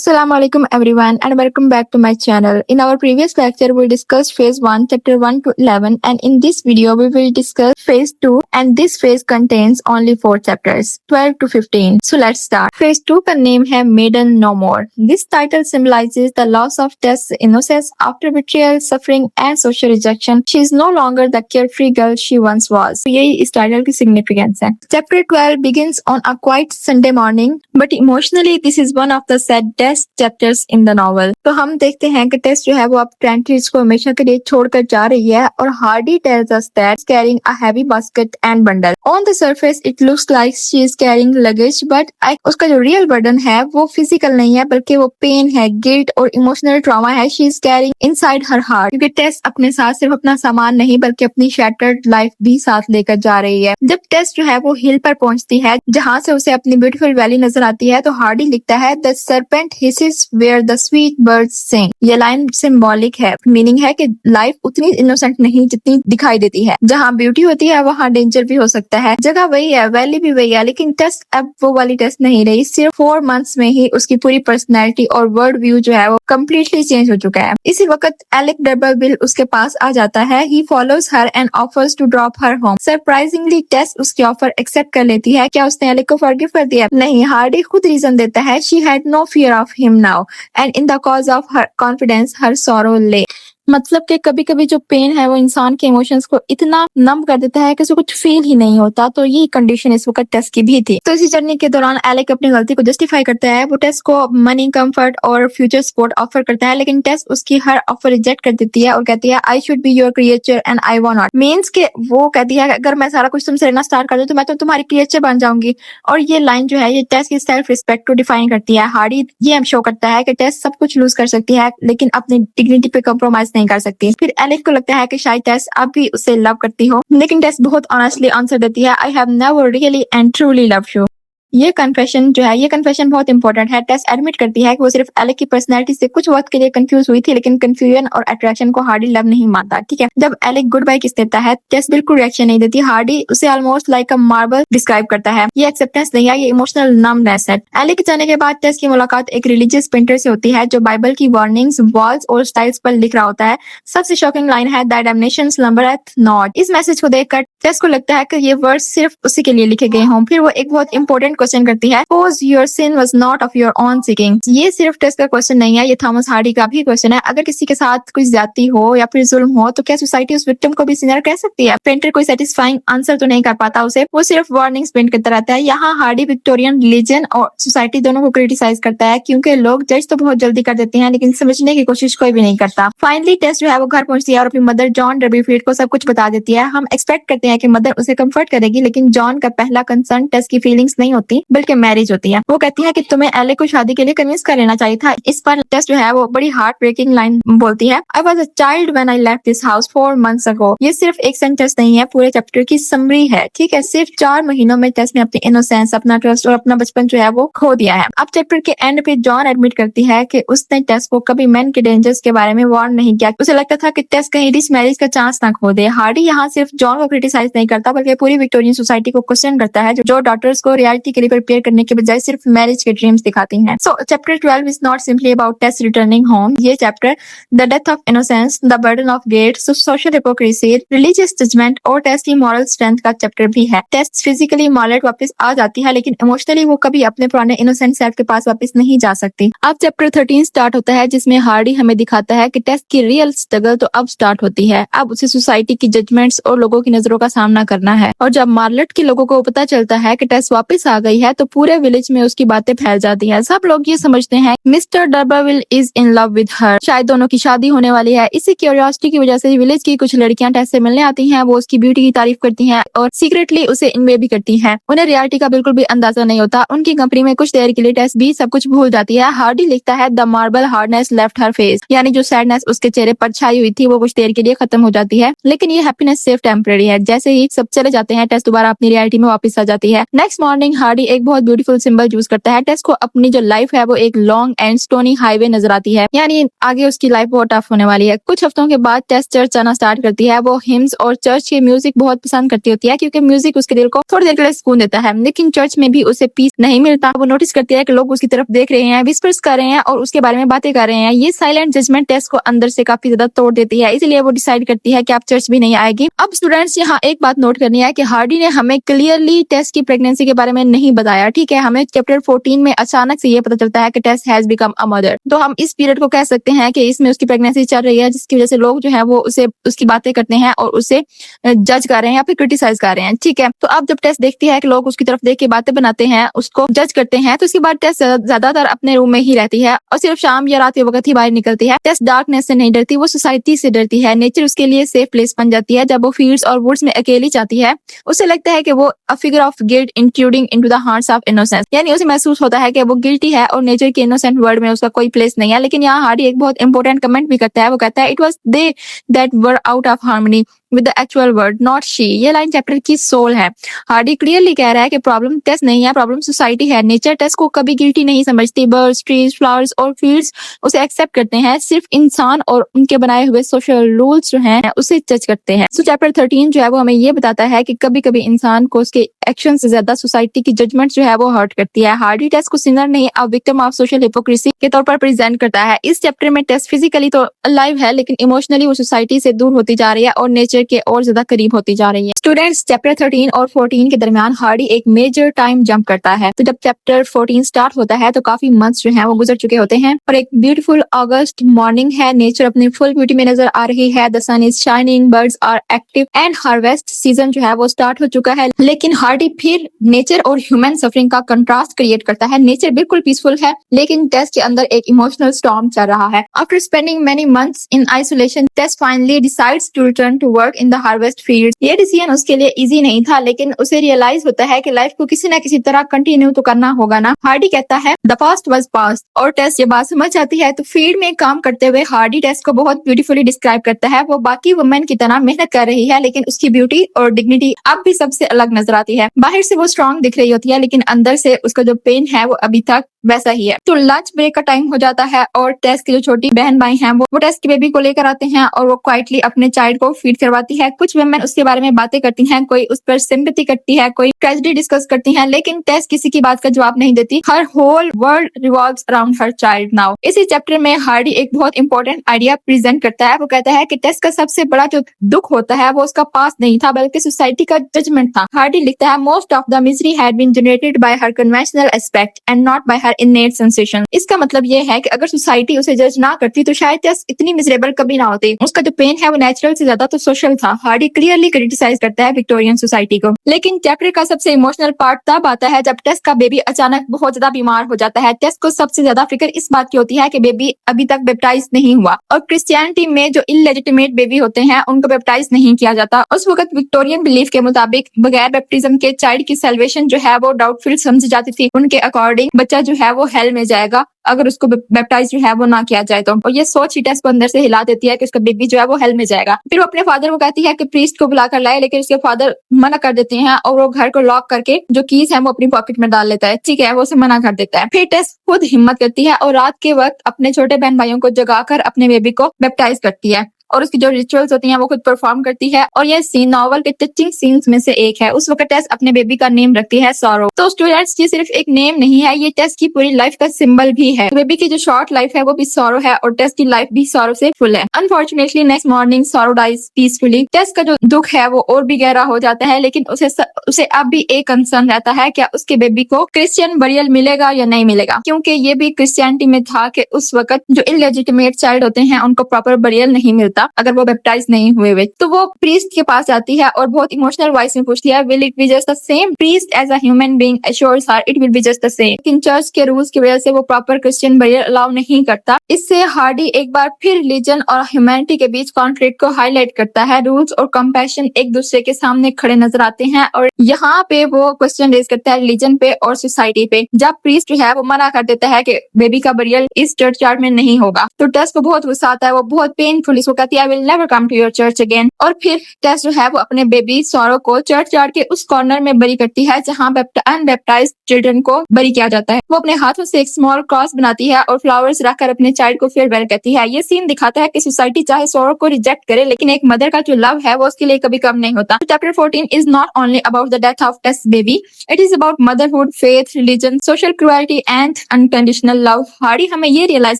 Assalamu alaikum everyone and welcome back to my channel. In our previous lecture we discussed phase 1 chapter 1 to 11 and in this video we will discuss phase 2 and this phase contains only 4 chapters 12 to 15. So let's start. Phase 2 का name है Maiden No More. This title symbolizes the loss of Tess' innocence after betrayal, suffering and social rejection. She is no longer the carefree girl she once was. यही इस title की significance है. Chapter 12 begins on a quiet Sunday morning but emotionally this is one of the saddest chapters in the novel. तो हम देखते हैं कि टेस जो है वो अब ट्रेंट को हमेशा के लिए छोड़कर जा रही है और Hardy tells us that carrying a heavy basket and bundle. On the surface it looks like she is carrying luggage but उसका जो रियल बर्डन है वो फिजिकल नहीं है बल्कि वो पेन है, गिल्ट और इमोशनल ट्रॉमा है she is carrying inside her heart. क्योंकि टेस अपने साथ सिर्फ अपना सामान नहीं बल्कि अपनी शैटर्ड लाइफ भी साथ लेकर जा रही है। जब टेस जो है वो हिल पर पहुंचती है जहाँ से उसे अपनी ब्यूटीफुल वैली नजर आती है तो हार्डी लिखता है the serpent hisses where the sweet birds sing। ये लाइन सिंबॉलिक है, मीनिंग है कि लाइफ उतनी इनोसेंट नहीं जितनी दिखाई देती है। जहाँ ब्यूटी होती है वहाँ डेंजर भी हो सकता है। जगह वही है, वैली भी वही है, लेकिन टेस अब वो वाली टेस नहीं रही। सिर्फ 4 months में ही उसकी पूरी पर्सनैलिटी और वर्ल्ड व्यू जो है वो कम्प्लीटली चेंज हो चुका है। इसी वक्त एलेक डर्बरविल उसके पास आ जाता है। He follows her and offers to drop her home. Surprisingly Tess उसकी ऑफर एक्सेप्ट कर लेती है। क्या उसने एलेक को फॉरगिव कर दिया? नहीं, हार्डी खुद रीजन देता है she had no fear of him now and in the cause of her confidence her sorrow lay। मतलब कि कभी कभी जो पेन है वो इंसान के इमोशंस को इतना नम कर देता है कि उसे कुछ फील ही नहीं होता। तो यही कंडीशन इस वक्त टेस की भी थी। तो इसी जर्नी के दौरान एलेक अपनी गलती को जस्टिफाई करता है। वो टेस को मनी, कंफर्ट और फ्यूचर सपोर्ट ऑफर करता है लेकिन टेस उसकी हर ऑफर रिजेक्ट कर देती है और कहती है I should be your creature and I want not. Means के वो कहती है अगर मैं सारा कुछ तुमसे लेना स्टार्ट कर दूं तो मैं तो तुम्हारी क्रिएचर बन जाऊंगी। और ये लाइन जो है ये टेस की सेल्फ रिस्पेक्ट को डिफाइन करती है। हार्डी ये शो करता है कि टेस सब कुछ लूज कर सकती है लेकिन अपनी डिग्निटी पे कॉम्प्रोमाइज नहीं कर सकती। फिर एलेक को लगता है कि शायद टेस अब भी उसे लव करती हो लेकिन टेस बहुत ऑनेस्टली आंसर देती है I have never really and truly loved you. ये कन्फेशन जो है ये कन्फेशन बहुत इंपॉर्टेंट है। टेस एडमिट करती है कि वो सिर्फ एलेक की पर्सनैलिटी से कुछ वक्त के लिए कंफ्यूज हुई थी लेकिन कंफ्यूजन और अट्रैक्शन को हार्डी लव नहीं मानता। ठीक है, जब एलेक गुड बाय किस देता है टेस बिल्कुल रिएक्शन नहीं देती। हार्डी उसे ऑलमोस्ट लाइक अ मार्बल डिस्क्राइब करता है। ये एक्सेप्टेंस नहीं है, ये इमोशनल नमनेस है। एलेक के जाने के बाद टेस की मुलाकात एक रिलीजियस पेंटर से होती है जो बाइबल की वार्निंग्स वॉल्स और स्टाइल्स पर लिख रहा होता है। सबसे शॉकिंग लाइन है दैट डैमनेशन स्लम्बरeth नॉट। इस मैसेज को देखकर टेस को लगता है कि ये वर्ड्स सिर्फ उसी के लिए लिखे गए हों। फिर वो एक बहुत इंपॉर्टेंट क्वेश्चन करती है your sin was not of your own seeking। ये सिर्फ टेस का क्वेश्चन नहीं है, ये थॉमस हार्डी का भी क्वेश्चन है। अगर किसी के साथ कोई ज्यादती हो या फिर जुल्म हो तो क्या सोसाइटी उस विक्टिम को भी सिनर कह सकती है? पेंटर कोई सेटिस्फाइंग आंसर तो नहीं कर पाता उसे, वो सिर्फ वार्निंग्स पेंट करता रहता है। यहाँ हार्डी विक्टोरियन रिलीजन और सोसाइटी दोनों को क्रिटिसाइज करता है क्योंकि लोग जज तो बहुत जल्दी कर देते हैं लेकिन समझने की कोशिश कोई भी नहीं करता। फाइनली टेस जो है वो घर पहुंचती है और अपनी मदर जॉन डर्बीफील्ड को सब कुछ बता देती है। हम एक्सपेक्ट करते हैं कि मदर उसे कंफर्ट करेगी लेकिन जॉन का पहला कंसर्न टेस की फीलिंग्स नहीं होती बल्कि मैरिज होती है। वो कहती है कि तुम्हें एलेक को शादी के लिए कन्विंस कर लेना चाहिए था। इस पर टेस जो है वो बड़ी हार्ट ब्रेकिंग लाइन बोलती है I was a child when I left this house 4 months ago। ये सिर्फ एक सेंटेंस नहीं है, पूरे चैप्टर की समरी है। ठीक है, सिर्फ 4 महीनों में टेस ने अपनी इनोसेंस, अपना ट्रस्ट और अपना बचपन जो है वो खो दिया है। अब चैप्टर के एंड पे जॉन एडमिट करती है कि उसने टेस को कभी मेन के डेंजर्स के बारे में वार्न नहीं किया। उसे लगता था कि टेस कहीं रिच मैरिज का चांस ना खो दे। हार्डी यहाँ सिर्फ जॉन को क्रिटिसाइज नहीं करता बल्कि पूरी विक्टोरियन सोसाइटी को क्वेश्चन करता है जो डॉटर्स को रियलिटी के लिए प्रिपेयर करने के बजाय सिर्फ मैरिज के ड्रीम्स दिखाती हैं। So chapter 12 is not simply about Tess returning home। ये chapter the death of innocence, the burden of guilt, social hypocrisy, religious judgment और टेस की moral strength का चैप्टर भी है। टेस फिजिकली मॉलेट वापस आ जाती है लेकिन इमोशनली वो कभी अपने पुराने इनोसेंट सेल्फ के पास वापस नहीं जा सकती। अब चैप्टर 13 स्टार्ट होता है जिसमें हार्डी हमें दिखाता है कि टेस की रियल स्ट्रगल तो अब स्टार्ट होती है। अब उसे सोसाइटी की जजमेंट्स और लोगों की नजरों का सामना करना है और जब मार्लेट के लोगों को पता चलता है कि टेस वापस आ गई है तो पूरे विलेज में उसकी बातें फैल जाती है। सब लोग ये समझते हैं mister D'Urberville is in love with her, शायद दोनों की शादी होने वाली है। इसी क्यूरियोसिटी की वजह से विलेज की कुछ लड़कियां टेस से मिलने आती हैं। वो उसकी ब्यूटी की तारीफ करती हैं और सीक्रेटली उसे इनवे भी करती हैं। उन्हें रियलिटी का बिल्कुल भी अंदाजा नहीं होता। उनकी कंपनी में कुछ देर के लिए टेस भी सब कुछ भूल जाती है। हार्डी लिखता है the marble hardness left her face, यानी जो सैडनेस उसके चेहरे पर छाई हुई थी वो कुछ देर के लिए खत्म हो जाती है लेकिन ये हैप्पीनेस सिर्फ टेम्परेरी है। जैसे ही सब चले जाते हैं टेस दोबारा अपनी रियलिटी में वापस आ जाती है। नेक्स्ट मॉर्निंग हार्डी हार्डी एक बहुत ब्यूटीफुल सिंबल चूज करता है। टेस को अपनी जो लाइफ है वो एक लॉन्ग एंड स्टोनी हाईवे नजर आती है, यानी आगे उसकी लाइफ बहुत टफ होने वाली है। कुछ हफ्तों के बाद टेस चर्च जाना स्टार्ट करती है। वो हिम्स और चर्च के म्यूजिक बहुत पसंद करती होती है क्योंकि म्यूजिक उसके दिल को थोड़ी देर के लिए सुकून देता है। लेकिन चर्च में भी उसे पीस नहीं मिलता। वो नोटिस करती है कि लोग उसकी तरफ देख रहे हैं, विस्पर्स कर रहे हैं और उसके बारे में बातें कर रहे हैं। ये साइलेंट जजमेंट टेस को अंदर से काफी ज्यादा तोड़ देती है, इसलिए वो डिसाइड करती है कि आप चर्च भी नहीं आएगी। अब स्टूडेंट्स यहाँ एक बात नोट करनी है कि हार्डी ने हमें क्लियरली टेस की प्रेगनेंसी के बारे में नहीं बताया, ठीक है। हमें चैप्टर 14 में अचानक से ये पता चलता है कि टेस हैज बिकम अ मदर। तो हम इस पीरियड को कह सकते हैं कि इसमें उसकी प्रेगनेंसी चल रही है, जिसकी वजह से लोग जो है वो उसे उसकी बातें करते हैं और उसे जज कर रहे हैं या फिर क्रिटिसाइज कर रहे हैं, ठीक है। तो अब जब टेस देखती है कि लोग उसकी तरफ देख के बातें बनाते हैं, उसको जज करते हैं, तो उसके बाद टेस ज्यादातर अपने रूम में ही रहती है और सिर्फ शाम या रात के वक्त ही बाहर निकलती है। टेस डार्कनेस से नहीं डरती, वो सोसाइटी से डरती है। नेचर उसके लिए सेफ प्लेस बन जाती है। जब वो फील्ड्स और वुड्स में अकेली जाती है, उसे लगता है कि वो a figure of guilt intruding into the hearts of innocence, यानी उसे महसूस होता है कि वो गिल्टी है और नेचर के इनोसेंट वर्ल्ड में उसका कोई प्लेस नहीं है। लेकिन यहाँ हार्डी एक बहुत इंपॉर्टेंट कमेंट भी करता है। वो कहता है it was they that were out of harmony with the actual world, not she. ये लाइन चैप्टर की सोल है। हार्डी क्लियरली कह रहा है कि प्रॉब्लम टेस नहीं है, प्रॉब्लम सोसाइटी है। नेचर टेस को कभी गिल्टी नहीं समझती। बर्ड्स, ट्रीज, फ्लावर्स और फील्ड्स उसे एक्सेप्ट करते हैं। सिर्फ इंसान और उनके बनाए हुए सोशल रूल्स जो हैं उसे जज करते हैं। सो चैप्टर 13 जो है वो हमें ये बताता है कि कभी कभी इंसान को उसके एक्शन से ज्यादा सोसाइटी की जजमेंट जो है वो हर्ट करती है। हार्डी टेस को सिनर नहीं, a victim of social hypocrisy के तौर पर प्रेजेंट करता है। इस चैप्टर में टेस फिजिकली तो अलाइव है, लेकिन इमोशनली वो सोसाइटी से दूर होती जा रही है और नेचर के और ज्यादा करीब होती जा रही है। स्टूडेंट्स, चैप्टर 13 और 14 के दरमियान हार्डी एक मेजर टाइम जंप करता है। तो जब चैप्टर 14 स्टार्ट होता है तो काफी मंथ्स जो हैं वो गुजर चुके होते हैं और एक ब्यूटीफुल अगस्त मॉर्निंग है। नेचर अपनी फुल ब्यूटी में नजर आ रही है। The sun is shining, birds are active and harvest season जो है वो स्टार्ट हो चुका है। लेकिन हार्डी फिर नेचर और ह्यूमन सफरिंग का कंट्रास्ट क्रिएट करता है। नेचर बिल्कुल पीसफुल है, लेकिन टेस के अंदर एक इमोशनल स्टॉर्म चल रहा है। After spending many months in isolation, Tess finally decides to return to work in the harvest field. ये डिसीजन उसके लिए इजी नहीं था, लेकिन उसे रियलाइज होता है कि लाइफ को किसी न किसी तरह कंटिन्यू तो करना होगा ना। हार्डी कहता है द पास्ट वाज पास्ट, और टेस ये बात समझ जाती है। तो फील्ड में काम करते हुए हार्डी टेस को बहुत ब्यूटीफुली डिस्क्राइब करता है। वो बाकी वुमेन की तरह मेहनत कर रही है, लेकिन उसकी ब्यूटी और डिग्निटी अब भी सबसे अलग नजर आती है। बाहर से वो स्ट्रांग दिख रही होती है, लेकिन अंदर से उसका जो पेन है वो अभी तक वैसा ही है। तो लंच ब्रेक का टाइम हो जाता है और टेस की जो छोटी बहन भाई हैं वो टेस की बेबी को लेकर आते हैं और वो क्वाइटली अपने चाइल्ड को फीड करवाती है। कुछ वुमेन उसके बारे में बातें करती हैं, कोई उस पर सिंपैथी करती है, कोई ट्रेजेडी डिस्कस करती हैं, लेकिन टेस किसी की बात का जवाब नहीं देती। Her whole world revolves around her child now. इसी चैप्टर में हार्डी एक बहुत इंपॉर्टेंट आइडिया प्रेजेंट करता है। वो कहता है कि टेस का सबसे बड़ा जो दुख होता है वो उसका पास नहीं था, बल्कि सोसाइटी का जजमेंट था। हार्डी लिखता है most of the misery had been generated by her conventional aspect and not by her innate sensation. इसका मतलब ये है कि अगर सोसाइटी उसे जज ना करती तो शायद टेस इतनी मिजरेबल कभी ना होती। उसका जो पेन है वो नेचुरल से ज्यादा तो सोशल था। हार्डी क्लियरली क्रिटिसाइज करता है विक्टोरियन सोसाइटी को। लेकिन चैप्टर का सबसे इमोशनल पार्ट तब आता है जब टेस का बेबी अचानक बहुत ज्यादा बीमार हो जाता है। टेस को सबसे ज्यादा फिक्र इस बात की होती है कि बेबी अभी तक बैप्टाइज नहीं हुआ, और क्रिश्चियनिटी में जो इलेजिटिमेट बेबी होते हैं उनको बैप्टाइज नहीं किया जाता। उस वक्त विक्टोरियन बिलीफ के मुताबिक बगैर बैप्टिज्म के चाइल्ड की सैल्वेशन जो है वो डाउटफुल समझी जाती थी। उनके अकॉर्डिंग बच्चा जो है वो हेल में जाएगा अगर उसको बैप्टाइज जो है वो ना किया जाए तो। और ये सोच ही टेस को अंदर से हिला देती है कि उसका बेबी जो है वो हेल में जाएगा। फिर वो अपने फादर को कहती है कि प्रीस्ट को बुला कर लाए, लेकिन उसके फादर मना कर देते हैं और वो घर को लॉक करके जो कीज है वो अपनी पॉकेट में डाल लेता है, ठीक है, वो उसे मना कर देता है। फिर टेस खुद हिम्मत करती है और रात के वक्त अपने छोटे बहन भाइयों को जगाकर अपने बेबी को बैप्टाइज करती है और उसकी जो रिचुअल्स होती हैं वो खुद परफॉर्म करती है। और ये सीन नॉवल के टचिंग सीन्स में से एक है। उस वक्त टेस अपने बेबी का नेम रखती है सॉरो। तो स्टूडेंट्स, ये सिर्फ एक नेम नहीं है, ये टेस की पूरी लाइफ का सिंबल भी है। बेबी की जो शॉर्ट लाइफ है वो भी सॉरो है और टेस की लाइफ भी सॉरो से फुल है। Unfortunately next morning Sorrow dies peacefully. Tess का जो दुख है वो और भी गहरा हो जाता है, लेकिन उसे अब भी एक कंसर्न रहता है, क्या उसके बेबी को क्रिश्चियन बरियल मिलेगा या नहीं मिलेगा, क्योंकि ये भी क्रिश्चियनिटी में था कि उस वक्त जो इलेजिटिमेट चाइल्ड होते हैं उनको प्रॉपर बरियल नहीं मिलता अगर वो बैप्टाइज नहीं हुए। तो वो प्रीस्ट के पास जाती है और बहुत इमोशनल वॉइस में पूछती है, will it be just the same? Priest as a human being assures her it will be just the same. लेकिन चर्च के रूल्स की वजह से वो प्रॉपर क्रिश्चियन बरियल अलाउ नहीं करता। इससे हार्डी एक बार फिर रिलीजन और ह्यूमैनिटी के बीच कॉन्फ्लिक्ट को हाईलाइट करता है। रूल्स और कंपैशन एक दूसरे के सामने खड़े नजर आते हैं और यहाँ पे वो क्वेश्चन रेज करता है रिलीजन पे और सोसाइटी पे। जब प्रीस्ट जो है वो मना कर देता है कि बेबी का बरियल इस चर्च यार्ड में नहीं होगा, तो टेस को बहुत गुस्सा आता है। वो बहुत पेनफुल इसको कहता जाती है, I will never come to your church again. और फिर टेस जो है वो अपने बेबी सौरव को चर्च यार्ड के उस कॉर्नर में बरी करती है जहाँ अनबैप्टाइज्ड चिल्ड्रन को बरी किया जाता है। वो अपने हाथों से एक स्मॉल क्रॉस बनाती है और फ्लावर्स रखकर अपने चाइल्ड को फेयरवेल कहती है। ये सीन दिखाता है कि सोसाइटी चाहे सौरव को रिजेक्ट करे, लेकिन एक मदर का जो लव है वो उसके लिए कभी कम नहीं होता। Chapter 14 is not only about the death of Tess baby, it is about motherhood, faith, religion, social cruelty and unconditional love. Hardy हमें ये रियलाइज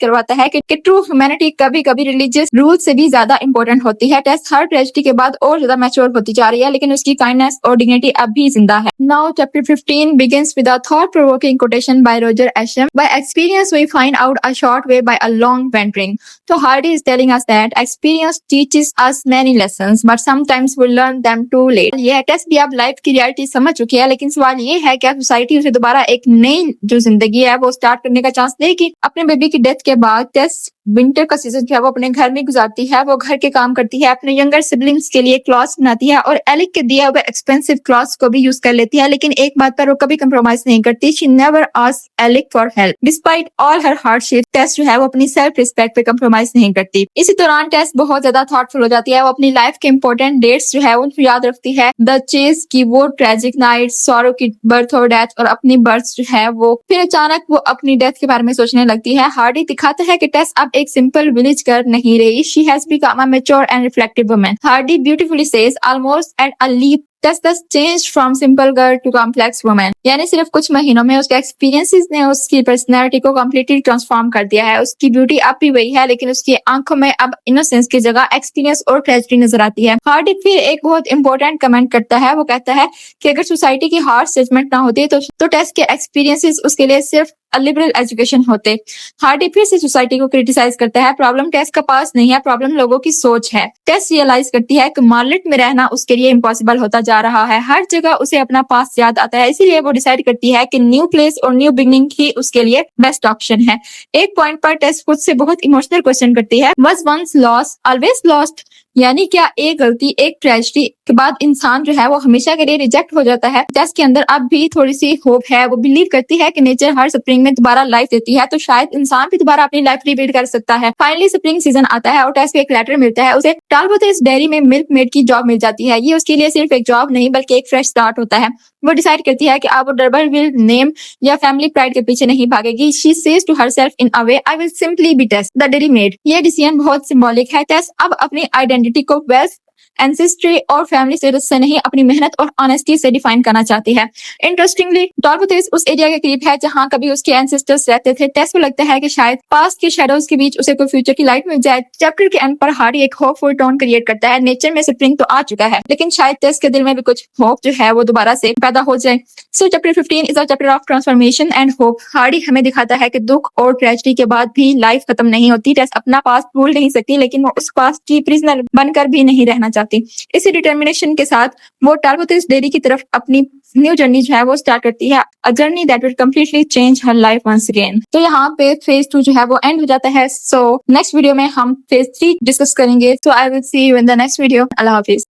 करवाता है कि ट्रू ह्यूमैनिटी कभी कभी रिलीजियस रूल से भी ज्यादा इंपॉर्टेंट होती है। टेस हर ट्रेजेडी के बाद और ज्यादा मैच्योर होती जा रही है, लेकिन उसकी काइंडनेस और डिग्निटी अब भी जिंदा है। Now chapter 15 begins with a thought-provoking quotation by Roger Ascham. By experience we find out a short way by a long wandering. So Hardy is telling us that experience teaches us many lessons, but sometimes we learn them too late. ये test भी अब life की reality समझ चुकी है, लेकिन सवाल ये है क्या सोसाइटी उसे दोबारा एक नई जो जिंदगी है वो स्टार्ट करने का चांस देगी। अपने बेबी की डेथ के बाद टेस्ट विंटर का सीजन जो है वो अपने घर में गुजारती है। वो घर के काम करती है, अपने यंगर सिबलिंग्स के लिए क्लॉथ्स बनाती है और एलिक के दिए हुए एक्सपेंसिव क्लॉथ्स को भी यूज कर लेती है, लेकिन एक बात पर वो कभी कंप्रोमाइज नहीं करती। She never asked Alec for help despite all her hardship. Tess जो है वो अपनी सेल्फ रिस्पेक्ट पे कंप्रोमाइज नहीं करती। इसी दौरान टेस बहुत ज्यादा थॉटफुल हो जाती है। वो अपनी लाइफ के इंपॉर्टेंट डेट्स जो है उनको याद रखती है, द चेज की वो ट्रेजिक नाइट, सौरव की बर्थ और डेथ और अपनी बर्थ जो है वो। फिर अचानक वो अपनी डेथ के बारे में सोचने लगती है। हार्डी दिखाता है कि टेस अब एक सिंपल विलेज गर्ल नहीं रही, she has become a mature and reflective woman. Hardy beautifully says almost at a leap Tes thus changed from simple girl to complex woman. यानी सिर्फ कुछ महीनों में उसके एक्सपीरियंसेस ने उसकी पर्सनैलिटी को कम्प्लीटली ट्रांसफॉर्म कर दिया है। उसकी ब्यूटी अब भी वही है, लेकिन उसकी आंखों में अब इनोसेंस की जगह एक्सपीरियंस और ट्रेजेडी नजर आती है। हार्डी फिर एक बहुत इंपॉर्टेंट कमेंट करता है। वो कहता है कि अगर सोसाइटी की हार्श जजमेंट ना होती तो टेस के एक्सपीरियंसेस उसके लिए सिर्फ लिबरल एजुकेशन होते। हार्डी फिर से सोसाइटी को क्रिटिसाइज करता है। प्रॉब्लम टेस का पास नहीं है, प्रॉब्लम लोगों की सोच है। टेस रियलाइज करती है कि मार्लेट में रहना उसके लिए इम्पॉसिबल होता जा रहा है। हर जगह उसे अपना पास याद आता है, इसीलिए वो डिसाइड करती है कि न्यू प्लेस और न्यू बिगनिंग ही उसके लिए बेस्ट ऑप्शन है। एक पॉइंट पर टेस खुद से बहुत इमोशनल क्वेश्चन करती है, was once lost always lost? यानी क्या एक गलती, एक ट्रेजेडी के बाद इंसान जो है वो हमेशा के लिए रिजेक्ट हो जाता है? टेस के अंदर अब भी थोड़ी सी होप है। वो बिलीव करती है कि नेचर हर स्प्रिंग में दोबारा लाइफ देती है, तो शायद इंसान भी दोबारा अपनी लाइफ रिबिल्ड कर सकता है। फाइनली स्प्रिंग सीजन आता है और टेस को एक लेटर मिलता है। उसे टालबोथेस डेयरी में मिल्क मेड की जॉब मिल जाती है। ये उसके लिए सिर्फ एक जॉब नहीं बल्कि एक फ्रेश स्टार्ट होता है। वो डिसाइड करती है कि अब वो डबल विल नेम या फैमिली प्राइड के पीछे नहीं भागेगी। She says to herself in a way, I will simply be Tess the dairy maid. ये डिसीजन बहुत सिंबॉलिक है। टेस अब अपनी आइडेंटिटी को वेल्थ, एंसेस्ट्री और फैमिली स्टेटस से नहीं, अपनी मेहनत और ऑनेस्टी से डिफाइन करना चाहती है। इंटरेस्टिंगली टालबोथेस उस एरिया के करीब है जहां कभी उसके एंसेस्टर्स रहते थे। टेस को लगता है कि शायद पास्ट के शैडोज के बीच उसे कोई फ्यूचर की लाइट मिल जाए। चैप्टर के एंड पर हार्डी एक होपफुल टोन क्रिएट करता है। नेचर में स्प्रिंग तो आ चुका है, लेकिन शायद टेस के दिल में भी कुछ होप जो है वो दोबारा से पैदा हो जाए। सो chapter 15 is a chapter of transformation and hope. Hardy हमें दिखाता है कि दुख और ट्रेजेडी के बाद भी लाइफ खत्म नहीं होती। टेस अपना पास्ट भूल नहीं सकती, लेकिन वो उस पास्ट की प्रिजनर बनकर भी नहीं रहना चाहती। इसी डिटर्मिनेशन के साथ वो टालबोथेस डेयरी की तरफ अपनी न्यू जर्नी जो है वो स्टार्ट करती है, a journey that will completely change her life once again. तो यहाँ पे फेज 2 जो है वो एंड हो जाता है। सो नेक्स्ट वीडियो में हम फेज 3 डिस्कस करेंगे। So I will see you in the next video. अल्लाह हाफिज।